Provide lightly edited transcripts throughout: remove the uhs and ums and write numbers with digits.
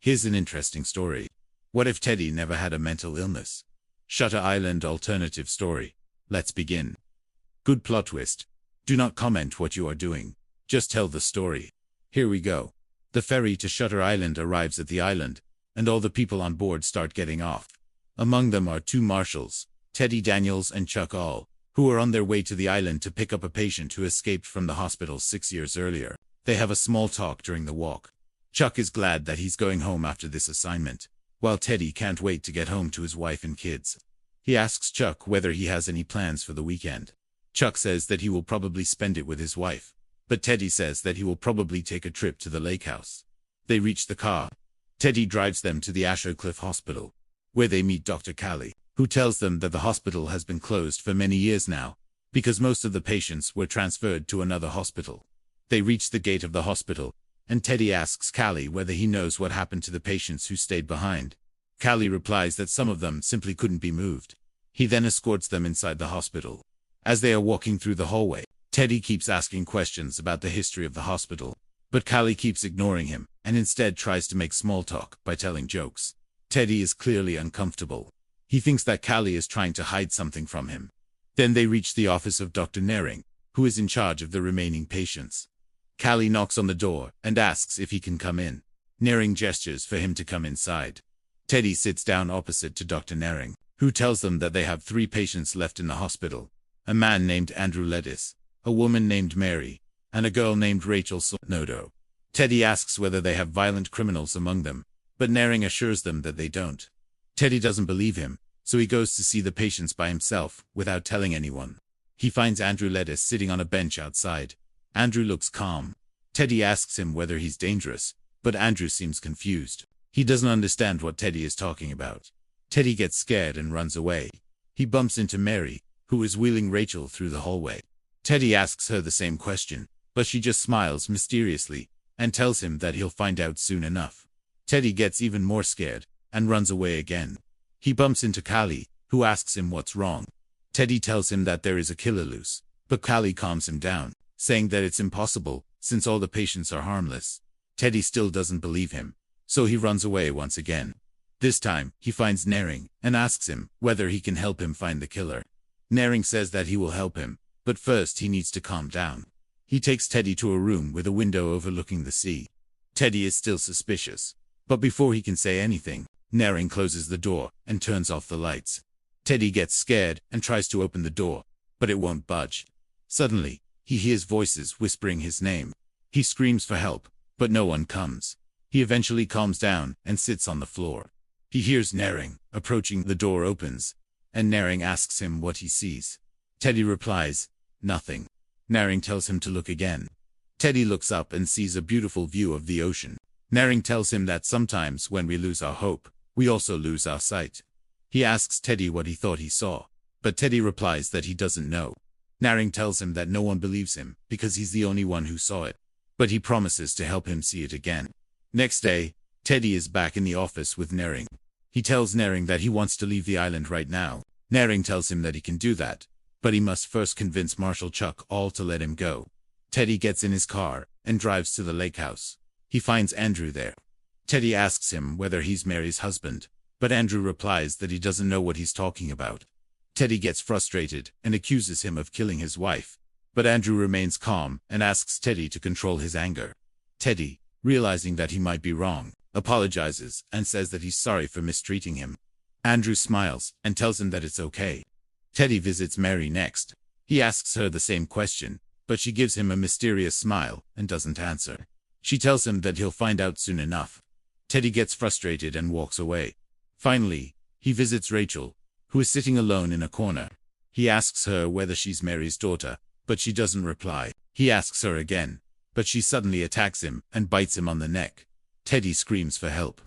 Here's an interesting story. What if Teddy never had a mental illness? Shutter Island alternative story. Let's begin. Good plot twist. Do not comment what you are doing. Just tell the story. Here we go. The ferry to Shutter Island arrives at the island, and all the people on board start getting off. Among them are two marshals, Teddy Daniels and Chuck All, who are on their way to the island to pick up a patient who escaped from the hospital 6 years earlier. They have a small talk during the walk. Chuck is glad that he's going home after this assignment, while Teddy can't wait to get home to his wife and kids. He asks Chuck whether he has any plans for the weekend. Chuck says that he will probably spend it with his wife, but Teddy says that he will probably take a trip to the lake house. They reach the car. Teddy drives them to the Asher Cliff Hospital, where they meet Dr. Callie, who tells them that the hospital has been closed for many years now, because most of the patients were transferred to another hospital. They reach the gate of the hospital, and Teddy asks Callie whether he knows what happened to the patients who stayed behind. Callie replies that some of them simply couldn't be moved. He then escorts them inside the hospital. As they are walking through the hallway, Teddy keeps asking questions about the history of the hospital, but Callie keeps ignoring him, and instead tries to make small talk by telling jokes. Teddy is clearly uncomfortable. He thinks that Callie is trying to hide something from him. Then they reach the office of Dr. Nering, who is in charge of the remaining patients. Callie knocks on the door and asks if he can come in. Nering gestures for him to come inside. Teddy sits down opposite to Dr. Nering, who tells them that they have 3 patients left in the hospital: a man named Andrew Lettis, a woman named Mary, and a girl named Rachel Nodo. Teddy asks whether they have violent criminals among them, but Nering assures them that they don't. Teddy doesn't believe him, so he goes to see the patients by himself, without telling anyone. He finds Andrew Lettis sitting on a bench outside. Andrew looks calm. Teddy asks him whether he's dangerous, but Andrew seems confused. He doesn't understand what Teddy is talking about. Teddy gets scared and runs away. He bumps into Mary, who is wheeling Rachel through the hallway. Teddy asks her the same question, but she just smiles mysteriously and tells him that he'll find out soon enough. Teddy gets even more scared and runs away again. He bumps into Callie, who asks him what's wrong. Teddy tells him that there is a killer loose, but Callie calms him down, saying that it's impossible since all the patients are harmless. Teddy still doesn't believe him, so he runs away once again. This time, he finds Nering and asks him whether he can help him find the killer. Nering says that he will help him, but first he needs to calm down. He takes Teddy to a room with a window overlooking the sea. Teddy is still suspicious, but before he can say anything, Nering closes the door and turns off the lights. Teddy gets scared and tries to open the door, but it won't budge. Suddenly, he hears voices whispering his name. He screams for help, but no one comes. He eventually calms down and sits on the floor. He hears Nering approaching. The door opens, and Nering asks him what he sees. Teddy replies, "Nothing." Nering tells him to look again. Teddy looks up and sees a beautiful view of the ocean. Nering tells him that sometimes when we lose our hope, we also lose our sight. He asks Teddy what he thought he saw, but Teddy replies that he doesn't know. Nering tells him that no one believes him because he's the only one who saw it, but he promises to help him see it again. Next day, Teddy is back in the office with Nering. He tells Nering that he wants to leave the island right now. Nering tells him that he can do that, but he must first convince Marshal Chuck All to let him go. Teddy gets in his car and drives to the lake house. He finds Andrew there. Teddy asks him whether he's Mary's husband, but Andrew replies that he doesn't know what he's talking about. Teddy gets frustrated and accuses him of killing his wife, but Andrew remains calm and asks Teddy to control his anger. Teddy, realizing that he might be wrong, apologizes and says that he's sorry for mistreating him. Andrew smiles and tells him that it's okay. Teddy visits Mary next. He asks her the same question, but she gives him a mysterious smile and doesn't answer. She tells him that he'll find out soon enough. Teddy gets frustrated and walks away. Finally, he visits Rachel, who is sitting alone in a corner. He asks her whether she's Mary's daughter, but she doesn't reply. He asks her again, but she suddenly attacks him and bites him on the neck. Teddy screams for help.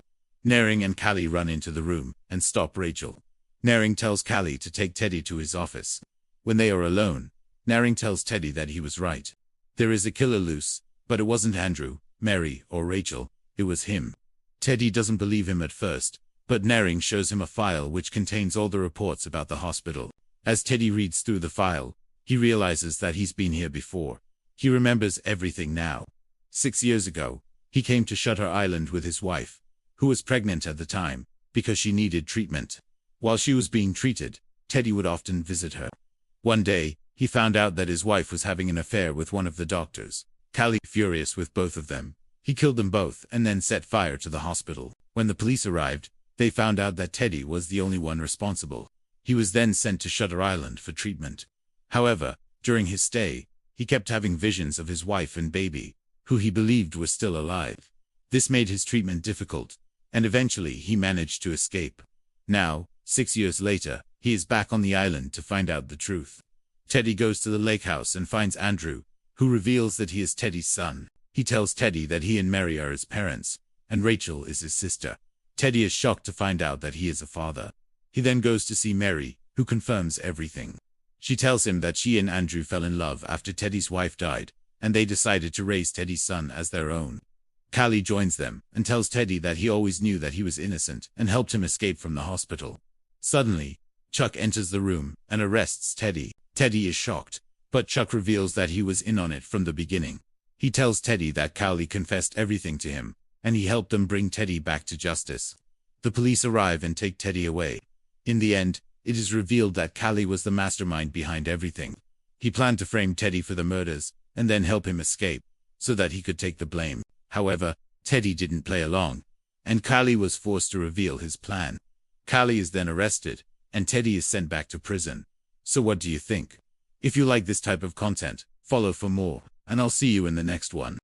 Nering and Callie run into the room and stop Rachel. Nering tells Callie to take Teddy to his office. When they are alone, Nering tells Teddy that he was right. There is a killer loose, but it wasn't Andrew, Mary, or Rachel. It was him. Teddy doesn't believe him at first, but Nering shows him a file which contains all the reports about the hospital. As Teddy reads through the file, he realizes that he's been here before. He remembers everything now. 6 years ago, he came to Shutter Island with his wife, who was pregnant at the time, because she needed treatment. While she was being treated, Teddy would often visit her. One day, he found out that his wife was having an affair with one of the doctors. Callie, furious with both of them, he killed them both and then set fire to the hospital. When the police arrived, they found out that Teddy was the only one responsible. He was then sent to Shutter Island for treatment. However, during his stay, he kept having visions of his wife and baby, who he believed was still alive. This made his treatment difficult, and eventually he managed to escape. Now, 6 years later, he is back on the island to find out the truth. Teddy goes to the lake house and finds Andrew, who reveals that he is Teddy's son. He tells Teddy that he and Mary are his parents, and Rachel is his sister. Teddy is shocked to find out that he is a father. He then goes to see Mary, who confirms everything. She tells him that she and Andrew fell in love after Teddy's wife died, and they decided to raise Teddy's son as their own. Callie joins them and tells Teddy that he always knew that he was innocent and helped him escape from the hospital. Suddenly, Chuck enters the room and arrests Teddy. Teddy is shocked, but Chuck reveals that he was in on it from the beginning. He tells Teddy that Callie confessed everything to him, and he helped them bring Teddy back to justice. The police arrive and take Teddy away. In the end, it is revealed that Callie was the mastermind behind everything. He planned to frame Teddy for the murders, and then help him escape, so that he could take the blame. However, Teddy didn't play along, and Callie was forced to reveal his plan. Callie is then arrested, and Teddy is sent back to prison. So what do you think? If you like this type of content, follow for more, and I'll see you in the next one.